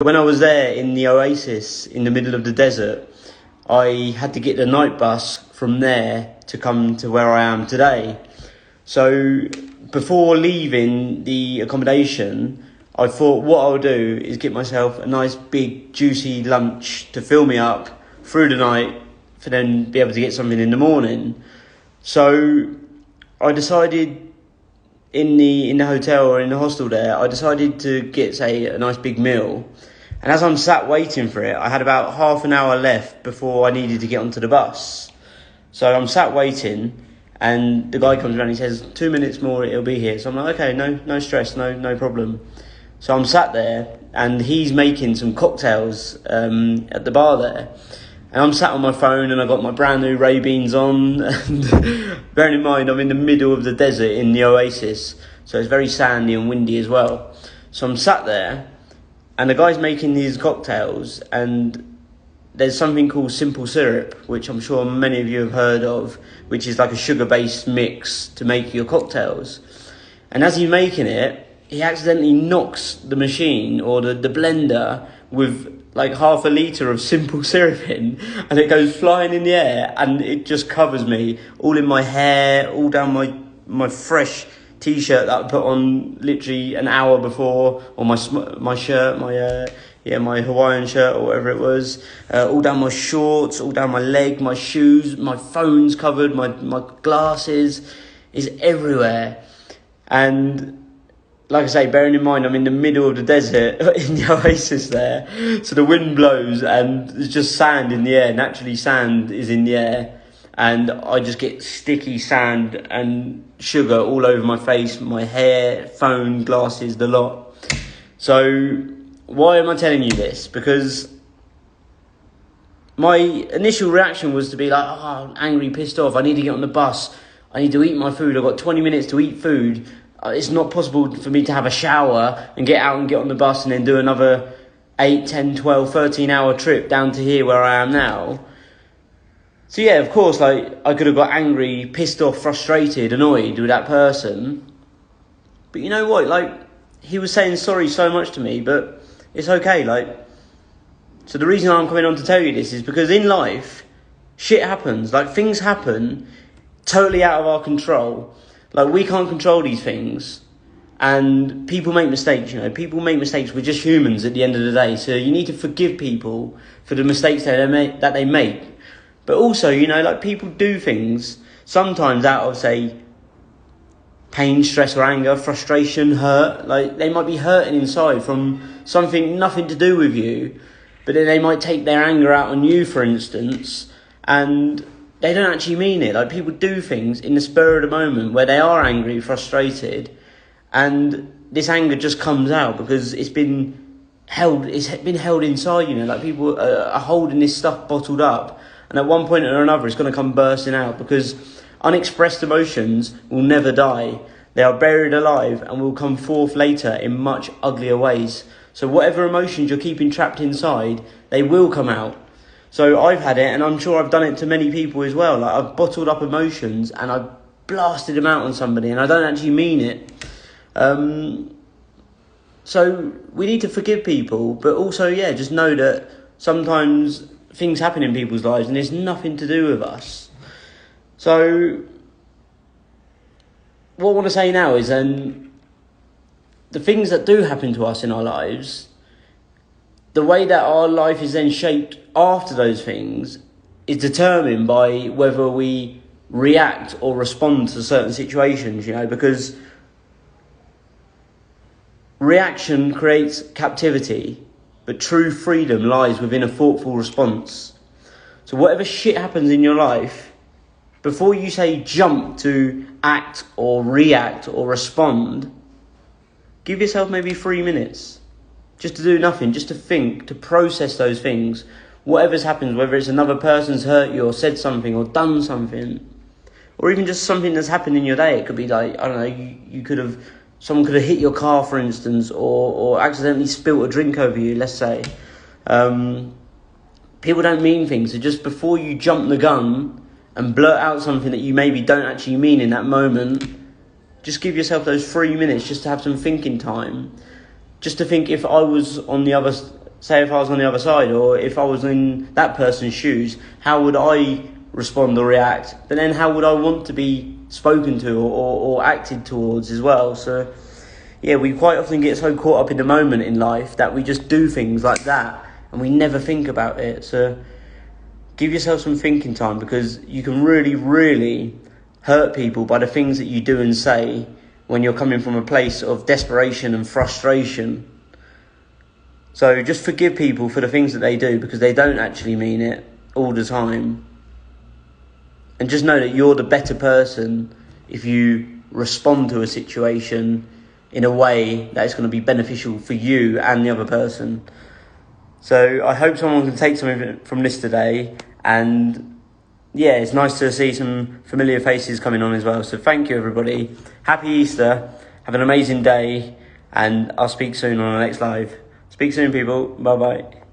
When I was there in the oasis in the middle of the desert, I had to get the night bus from there to come to where I am today. So before leaving the accommodation, I thought what I'll do is get myself a nice big juicy lunch to fill me up through the night for then be able to get something in the morning. So I decided in the hotel or in the hostel there, I decided to get, say, a nice big meal. And as I'm sat waiting for it, I had about half an hour left before I needed to get onto the bus. So I'm sat waiting, and the guy comes around and he says, 2 minutes more, it'll be here. So I'm like, okay, no stress, no problem. So I'm sat there, and he's making some cocktails at the bar there. And I'm sat on my phone and I got my brand new Ray-Bans on. And bearing in mind, I'm in the middle of the desert in the oasis. So it's very sandy and windy as well. So I'm sat there and the guy's making these cocktails, and there's something called simple syrup, which I'm sure many of you have heard of, which is like a sugar-based mix to make your cocktails. And as he's making it, he accidentally knocks the machine or the blender with like half a litre of simple syrup in, and it goes flying in the air, and it just covers me all in my hair, all down my fresh t-shirt that I put on literally an hour before, or my shirt, my Hawaiian shirt or whatever it was, all down my shorts, all down my leg, my shoes, my phone's covered, my glasses is everywhere. And like I say, bearing in mind I'm in the middle of the desert in the oasis there, so the wind blows and there's just sand in the air. Naturally, sand is in the air, and I just get sticky sand and sugar all over my face, my hair, phone, glasses, the lot. So why am I telling you this? Because my initial reaction was to be like, oh, angry, pissed off, I need to get on the bus, I need to eat my food, I've got 20 minutes to eat food. It's not possible for me to have a shower and get out and get on the bus and then do another 8, 10, 12, 13 hour trip down to here where I am now. So yeah, of course, like I could have got angry, pissed off, frustrated, annoyed with that person. But you know what? Like, he was saying sorry so much to me, but it's okay. Like, so the reason I'm coming on to tell you this is because in life, shit happens. Like, things happen totally out of our control. Like, we can't control these things, and people make mistakes, people make mistakes. We're just humans at the end of the day, so you need to forgive people for the mistakes that they make. But also, like, people do things sometimes out of, say, pain, stress or anger, frustration, hurt. Like, they might be hurting inside from something nothing to do with you, but then they might take their anger out on you, for instance, and they don't actually mean it. Like, people do things in the spur of the moment where they are angry, frustrated, and this anger just comes out because it's been held inside, Like, people are holding this stuff bottled up, and at one point or another it's going to come bursting out, because unexpressed emotions will never die. They are buried alive and will come forth later in much uglier ways. So whatever emotions you're keeping trapped inside, they will come out. So I've had it, and I'm sure I've done it to many people as well. Like, I've bottled up emotions and I've blasted them out on somebody, and I don't actually mean it. So we need to forgive people, but also, just know that sometimes things happen in people's lives and it's nothing to do with us. So what I want to say now is the things that do happen to us in our lives, the way that our life is then shaped after those things is determined by whether we react or respond to certain situations, because reaction creates captivity, but true freedom lies within a thoughtful response. So whatever shit happens in your life, before you say jump to act or react or respond, give yourself maybe 3 minutes. Just to do nothing, just to think, to process those things. Whatever's happened, whether it's another person's hurt you or said something or done something, or even just something that's happened in your day. It could be like, I don't know, someone could have hit your car, for instance, or accidentally spilt a drink over you, let's say. People don't mean things, so just before you jump the gun and blurt out something that you maybe don't actually mean in that moment, just give yourself those 3 minutes just to have some thinking time. Just to think, if I was on the other say if I was on the other side, or if I was in that person's shoes, how would I respond or react? But then how would I want to be spoken to or acted towards as well? So yeah, we quite often get so caught up in the moment in life that we just do things like that and we never think about it. So give yourself some thinking time, because you can really, really hurt people by the things that you do and say when you're coming from a place of desperation and frustration. So just forgive people for the things that they do, because they don't actually mean it all the time. And just know that you're the better person if you respond to a situation in a way that is going to be beneficial for you and the other person. So I hope someone can take something from this today. And yeah, it's nice to see some familiar faces coming on as well. So thank you, everybody. Happy Easter. Have an amazing day. And I'll speak soon on the next live. Speak soon, people. Bye-bye.